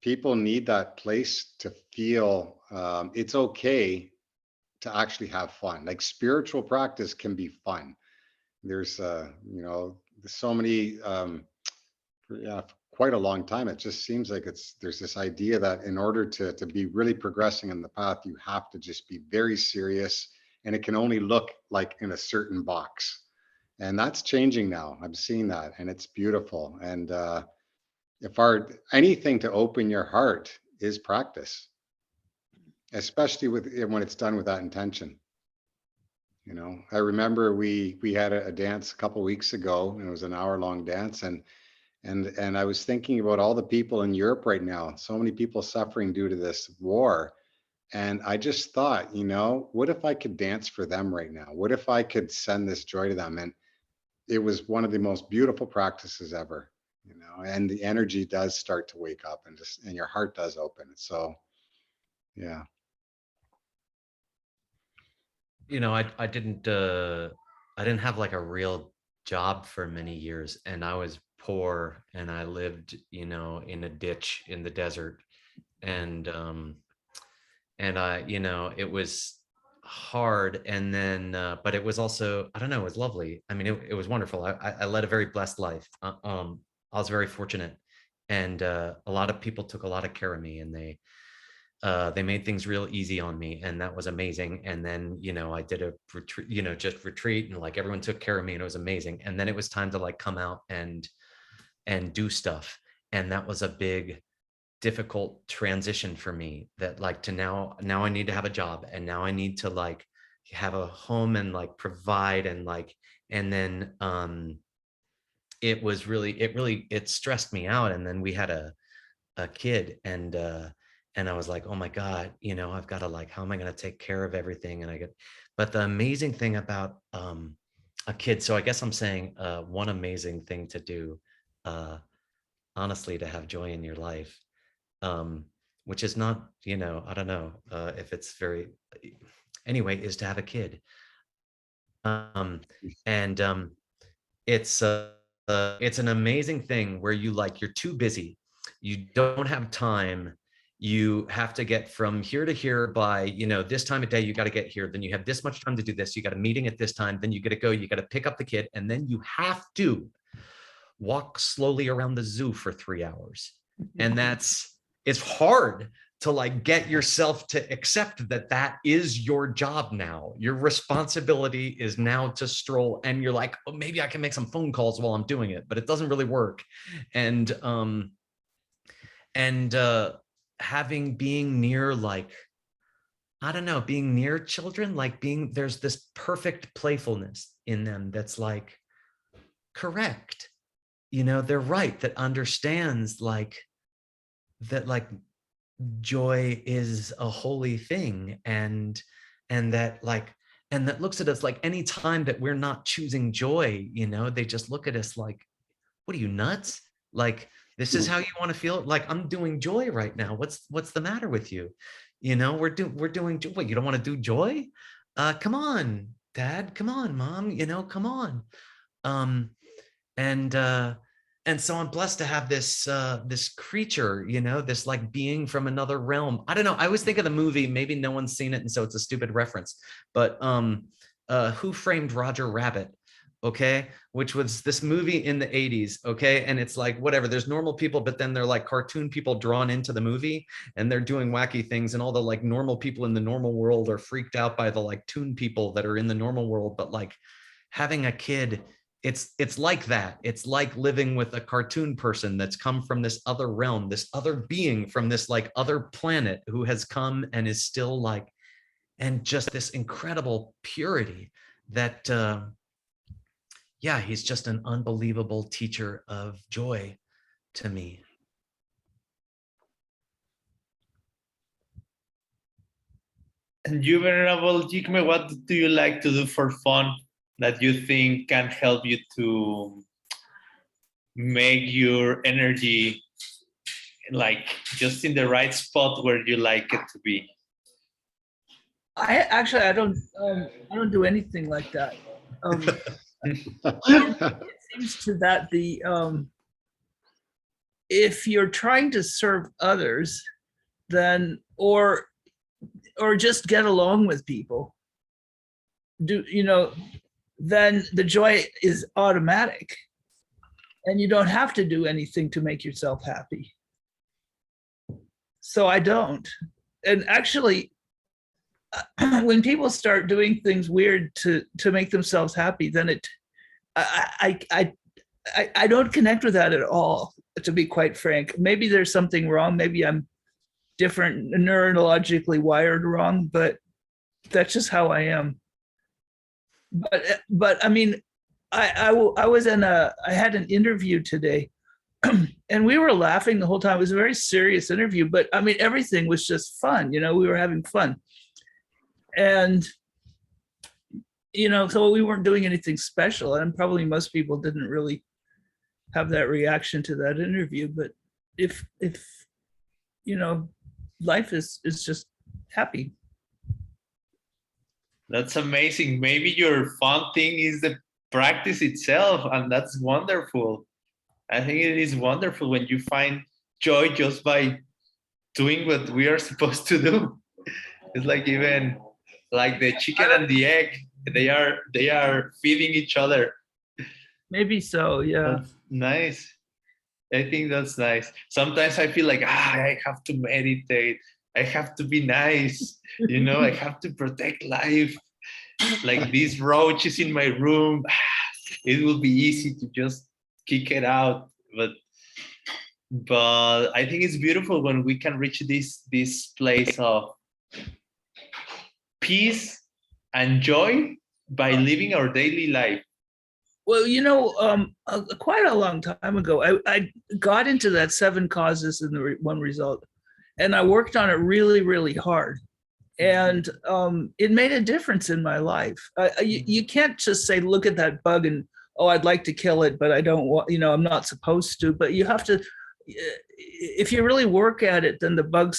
people need that place to feel it's okay to actually have fun. Like spiritual practice can be fun. There's you know, there's so many yeah, for quite a long time. It just seems like there's this idea that in order to be really progressing in the path, you have to just be very serious, and it can only look like in a certain box. And that's changing now. I'm seeing that, and it's beautiful. And if anything to open your heart is practice, especially when it's done with that intention. You know, I remember we had a dance a couple weeks ago, and it was an hour-long dance, and I was thinking about all the people in Europe right now, so many people suffering due to this war. And I just thought, you know, what if I could dance for them right now? What if I could send this joy to them? And it was one of the most beautiful practices ever, you know, and the energy does start to wake up, and your heart does open. So, yeah. You know, I didn't have like a real job for many years, and I was poor, and I lived, you know, in a ditch in the desert, and I, you know, it was hard, and then but it was also, I don't know, it was lovely. I mean, it was wonderful. I led a very blessed life. I was very fortunate, and a lot of people took a lot of care of me, and they made things real easy on me, and that was amazing. And then, you know, I did a retreat, you know, just retreat, and like everyone took care of me, and it was amazing. And then it was time to like come out and do stuff, and that was a big difficult transition for me, that like to now I need to have a job, and now I need to like have a home and like provide, and like, and then it was really, it stressed me out. And then we had a kid, and I was like, oh my God, you know, I've got to like, how am I going to take care of everything? And but the amazing thing about a kid, so I guess I'm saying one amazing thing to do, honestly, to have joy in your life, which is not, you know, I don't know if it's very, anyway, is to have a kid. And it's an amazing thing where you like, you're too busy, you don't have time, you have to get from here to here by, you know, this time of day, you got to get here, then you have this much time to do this, you got a meeting at this time, then you got to go, you got to pick up the kid, and then you have to walk slowly around the zoo for 3 hours. And it's hard to like get yourself to accept that that is your job now. Your responsibility is now to stroll, and you're like, oh, maybe I can make some phone calls while I'm doing it, but it doesn't really work. And being near, like, I don't know, being near children, like there's this perfect playfulness in them that's like correct. You know, they're right, that understands like that, like joy is a holy thing, and that like, and that looks at us like, any time that we're not choosing joy, you know, they just look at us like, what are you, nuts? Like, this is how you want to feel? Like, I'm doing joy right now. What's the matter with you? You know, we're doing joy. What, you don't want to do joy? Come on, Dad. Come on, Mom. You know, come on. And so I'm blessed to have this this creature, you know, this like being from another realm. I don't know. I always think of the movie, maybe no one's seen it, and so it's a stupid reference, but Who Framed Roger Rabbit? Okay, which was this movie in the 80s. Okay, and it's like, whatever, there's normal people, but then they're like cartoon people drawn into the movie, and they're doing wacky things, and all the like normal people in the normal world are freaked out by the like toon people that are in the normal world. But like having a kid, it's like that. It's like living with a cartoon person that's come from this other realm, this other being from this like other planet, who has come and is still like, and just this incredible purity that yeah, he's just an unbelievable teacher of joy to me. And you, Venerable Jigme, what do you like to do for fun that you think can help you to make your energy like just in the right spot where you like it to be? I don't do anything like that. seems to that if you're trying to serve others, then or just get along with people, then the joy is automatic, and you don't have to do anything to make yourself happy. So I don't. And actually, when people start doing things weird to make themselves happy, then I don't connect with that at all, to be quite frank. Maybe there's something wrong. Maybe I'm different, neurologically wired wrong, but that's just how I am. But I mean, I had an interview today, and we were laughing the whole time. It was a very serious interview, but I mean, everything was just fun. We were having fun. And, so we weren't doing anything special, and probably most people didn't really have that reaction to that interview. But if life is just happy. That's amazing. Maybe your fun thing is the practice itself, and that's wonderful. I think it is wonderful when you find joy just by doing what we are supposed to do. It's like even like the chicken and the egg, they are feeding each other. Maybe so, yeah. That's nice. I think that's nice. Sometimes I feel like I have to meditate. I have to be nice. I have to protect life. Like these roaches in my room, it will be easy to just kick it out. But I think it's beautiful when we can reach this place of peace and joy by living our daily life. Well, quite a long time ago, I got into that 7 causes and the 1 result, and I worked on it really, really hard. And it made a difference in my life. You can't just say, look at that bug and, I'd like to kill it, but I don't want, I'm not supposed to. But you have to, if you really work at it, then the bug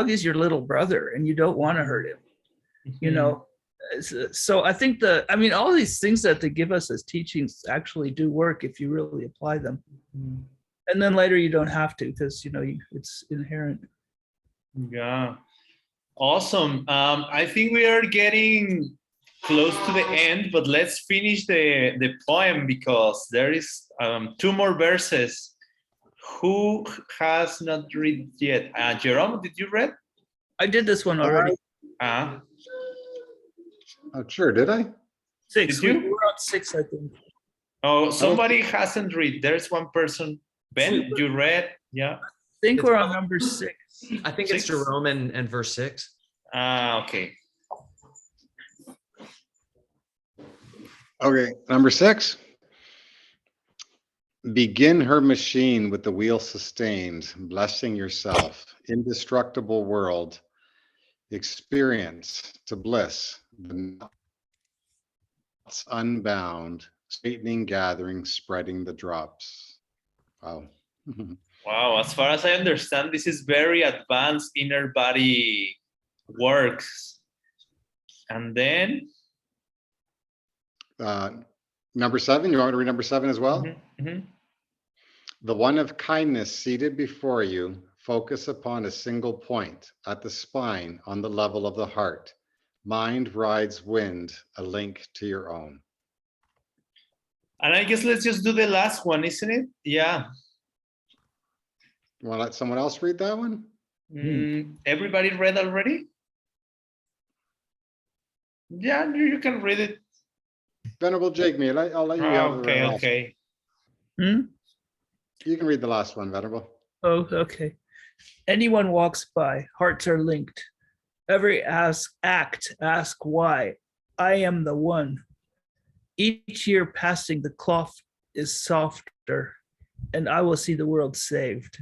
is your little brother, and you don't want to hurt him, So I think all these things that they give us as teachings actually do work if you really apply them. And then later you don't have to, because, it's inherent. Yeah. Awesome. I think we are getting close to the end, but let's finish the poem, because there is 2 more verses. Who has not read yet? Jerome, did you read? I did this one already. Oh, sure. Did I? 6. Did you? We're on 6, I think. Oh, somebody hasn't read. There's one person. Ben, you read? Yeah. I think we're on number 6. I think 6? it's Jerome and verse 6. Okay. Okay, number 6. Begin her machine with the wheel sustained, blessing yourself, indestructible world, experience to bliss, the knots unbound, straightening, gathering, spreading the drops. Wow. Wow, as far as I understand, this is very advanced inner body works. And then? Number 7, you want me to read number 7 as well? Mm-hmm. The one of kindness seated before you, focus upon a single point at the spine on the level of the heart. Mind rides wind, a link to your own. And I guess let's just do the last one, isn't it? Yeah. You want to let someone else read that one? Everybody read already? Yeah, you can read it. Venerable Jigme, I'll let you have the Okay, last. okay. You can read the last one, Venerable. Oh, okay. Anyone walks by, hearts are linked. Every act, ask why. I am the one. Each year passing, the cloth is softer, and I will see the world saved.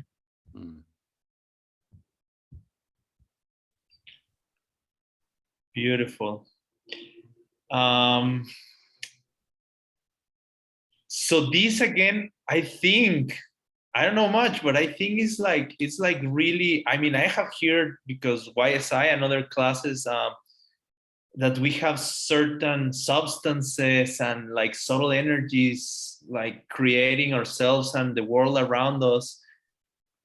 Beautiful. So this again, I think, I don't know much, but I think it's like really, I mean, I have heard, because YSI and other classes, that we have certain substances and like subtle energies, like creating ourselves and the world around us.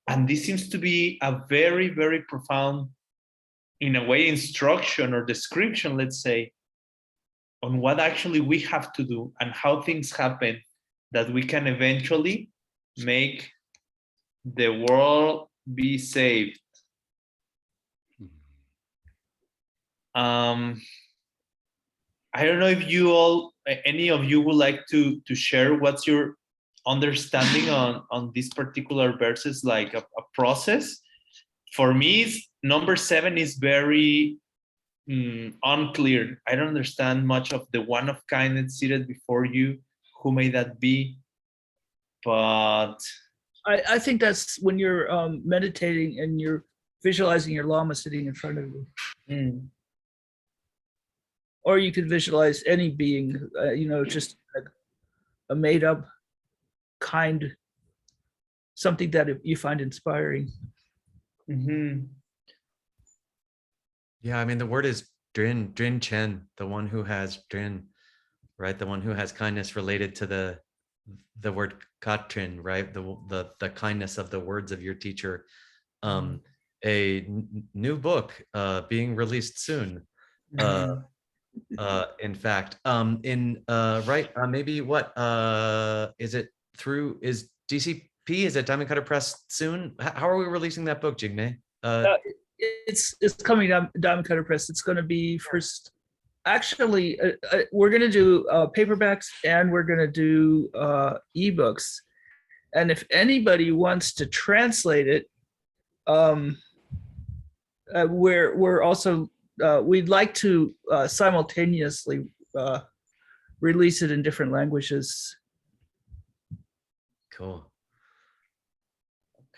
And this seems to be a very, very profound, in a way, instruction or description, let's say, on what actually we have to do and how things happen, that we can eventually make the world be saved. I don't know if you all, any of you would like to share what's your understanding on these particular verses, like a process. For me, number 7 is very unclear. I don't understand much of the one of kindness seated before you. Who may that be? But I think that's when you're meditating and you're visualizing your Lama sitting in front of you. Or you could visualize any being, just like a made up kind, something that you find inspiring. Yeah, I mean, the word is Drin Chen, the one who has Drin, right? The one who has kindness related to the word Katrin, right? The kindness of the words of your teacher. New book being released soon. In fact, maybe what is it through? Is DCP? Is it Diamond Cutter Press soon? How are we releasing that book, Jigme? It's coming down Diamond Cutter Press. It's going to be first. Actually, we're going to do paperbacks and we're going to do ebooks. And if anybody wants to translate it, we're also we'd like to simultaneously release it in different languages. Cool.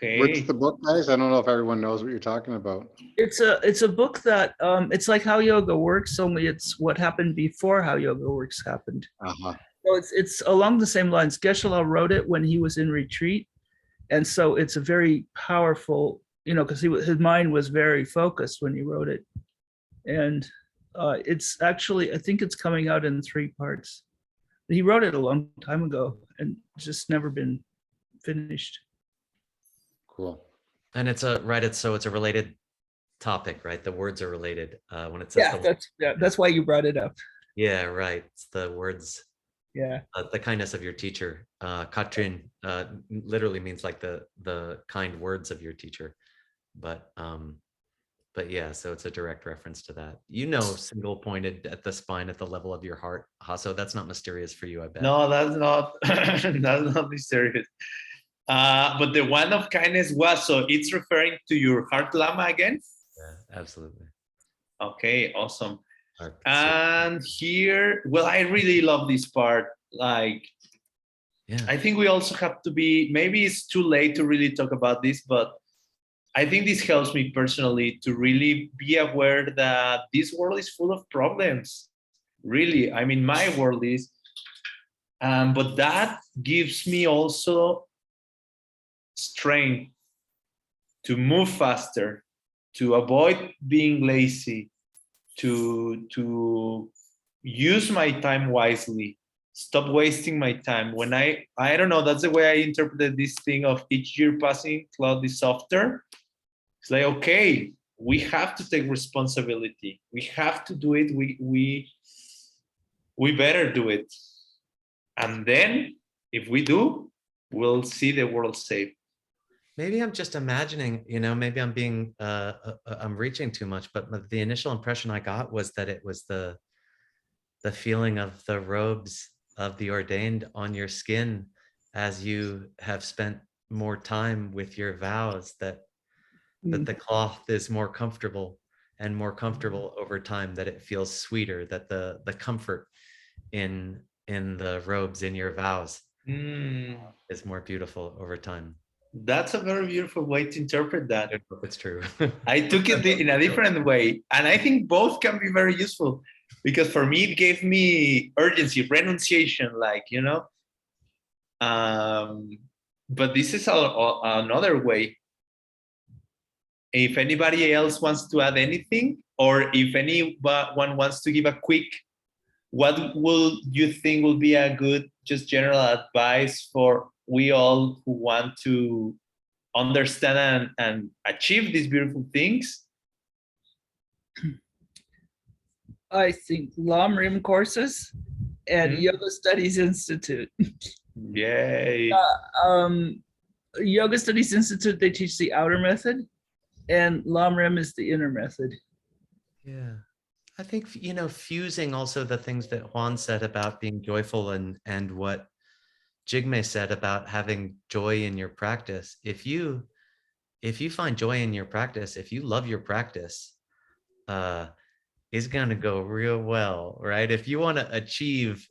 okay. What's the book, guys? I don't know if everyone knows what you're talking about. It's a book that it's like How Yoga Works, only it's what happened before How Yoga Works happened. So it's along the same lines. Geshe-la wrote it when he was in retreat, and so it's a very powerful, because his mind was very focused when he wrote it, and it's actually, I think it's coming out in 3 parts. He wrote it a long time ago and just never been finished. Cool. And it's a related topic, right? The words are related. When it says That's why you brought it up. Yeah, right. It's the words. Yeah. The kindness of your teacher. Katrin literally means like the kind words of your teacher. But yeah, so it's a direct reference to that. Single pointed at the spine at the level of your heart. Hasso, that's not mysterious for you, I bet. No, that's not that's not mysterious. But the one of kindness was, so it's referring to your heart Lama again? Yeah, absolutely. Okay, awesome. And here, well, I really love this part. Like, yeah, I think we also have to be, maybe it's too late to really talk about this, but I think this helps me personally to really be aware that this world is full of problems. Really, I mean, my world is, but that gives me also strength to move faster, to avoid being lazy, to use my time wisely, stop wasting my time. When I don't know, that's the way I interpreted this thing of each year passing, cloud is softer. It's like, okay, we have to take responsibility. We have to do it. We better do it. And then if we do, we'll see the world saved. Maybe I'm just imagining, maybe I'm being, I'm reaching too much, but the initial impression I got was that it was the feeling of the robes of the ordained on your skin as you have spent more time with your vows, that the cloth is more comfortable and more comfortable over time, that it feels sweeter, that the comfort in the robes in your vows is more beautiful over time. That's a very beautiful way to interpret that. I don't know if it's true. I took it in a different way. And I think both can be very useful, because for me, it gave me urgency, renunciation, but this is another way. if anybody else wants to add anything, or if anyone wants to give a quick, what will you think will be a good, just general advice for we all who want to understand and achieve these beautiful things? I think LOMRIM courses and Yoga Studies Institute. Yay. Yoga Studies Institute, they teach the outer method, and LOMRIM is the inner method. Yeah. I think, fusing also the things that Juan said about being joyful and what Jigme said about having joy in your practice. If you find joy in your practice, if you love your practice, it's going to go real well, right? If you want to achieve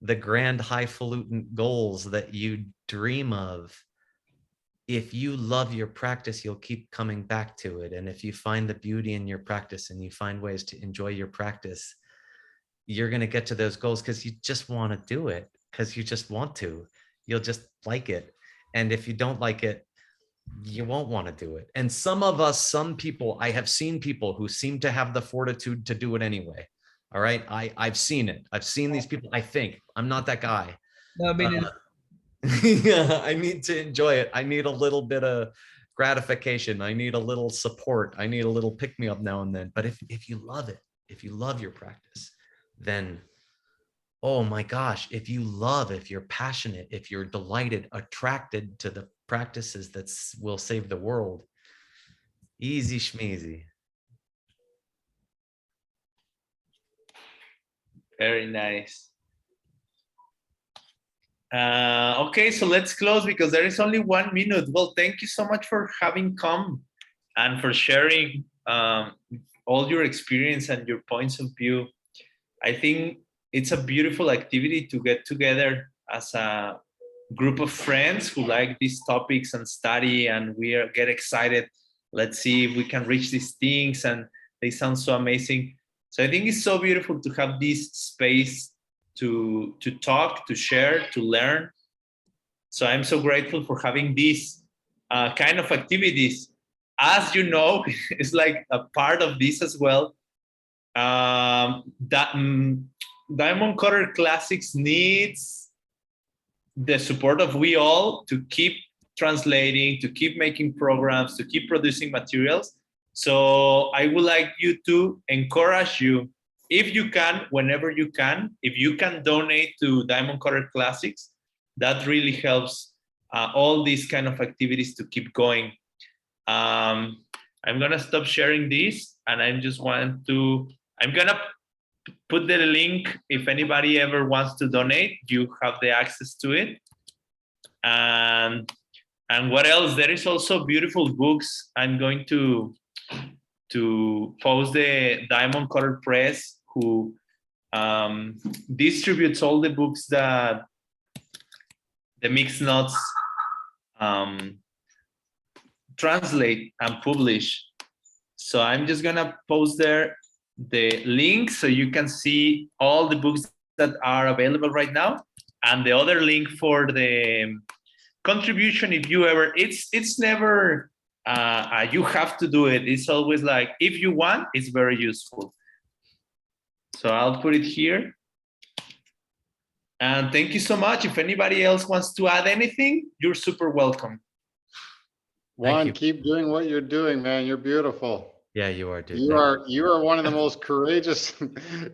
the grand highfalutin goals that you dream of, if you love your practice, you'll keep coming back to it. And if you find the beauty in your practice and you find ways to enjoy your practice, you're going to get to those goals because you just want to do it, because you just want to. You'll just like it. And if you don't like it, you won't want to do it. And some people, I have seen people who seem to have the fortitude to do it anyway. All right. I've seen it. I've seen these people. I think I'm not that guy. No, I mean, yeah, I need to enjoy it. I need a little bit of gratification. I need a little support. I need a little pick me up now and then. But if you love it, if you love your practice, then, oh my gosh, if you're passionate, if you're delighted, attracted to the practices that will save the world, easy schmeezy. Very nice. Okay, so let's close because there is only 1 minute. Well, thank you so much for having come and for sharing all your experience and your points of view. I think it's a beautiful activity to get together as a group of friends who like these topics and study, and get excited. Let's see if we can reach these things, and they sound so amazing. So I think it's so beautiful to have this space to talk, to share, to learn. So I'm so grateful for having these kind of activities. As you know, it's like a part of this as well. Diamond Cutter Classics needs the support of we all to keep translating, to keep making programs, to keep producing materials. So I would like to encourage you, if you can, whenever you can, if you can donate to Diamond Cutter Classics, that really helps all these kind of activities to keep going. I'm gonna stop sharing this, and I'm gonna put the link. If anybody ever wants to donate, you have the access to it. And what else? There is also beautiful books. I'm going to post the Diamond Cutter Press, who distributes all the books that the Mixed Nuts translate and publish. So I'm just gonna post there the link so you can see all the books that are available right now, and the other link for the contribution. If you ever, it's never you have to do it. It's always like, if you want, it's very useful. So I'll put it here. And thank you so much. If anybody else wants to add anything, you're super welcome. Juan, keep doing what you're doing, man. You're beautiful. Yeah, you are, dude. You are one of the most courageous,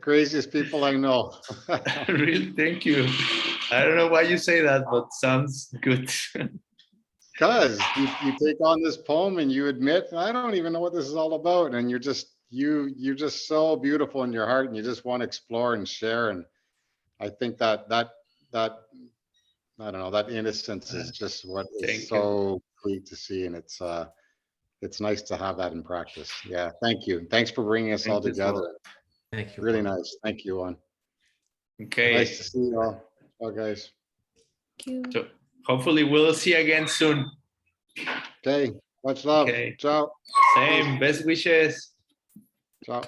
craziest people I know. Really, thank you. I don't know why you say that, but sounds good. Because you take on this poem and you admit, I don't even know what this is all about, and you're just so beautiful in your heart, and you just want to explore and share. And I think that I don't know, that innocence is just what is so sweet to see, and it's nice to have that in practice. Yeah, thank you. Thanks for bringing us all together. Well. Thank you. Really nice. Thank you, Juan. Okay. Nice to see you all. Bye, guys. Thank you. So hopefully we'll see you again soon. Okay. Much love. Okay. Ciao. Same. Best wishes. Ciao.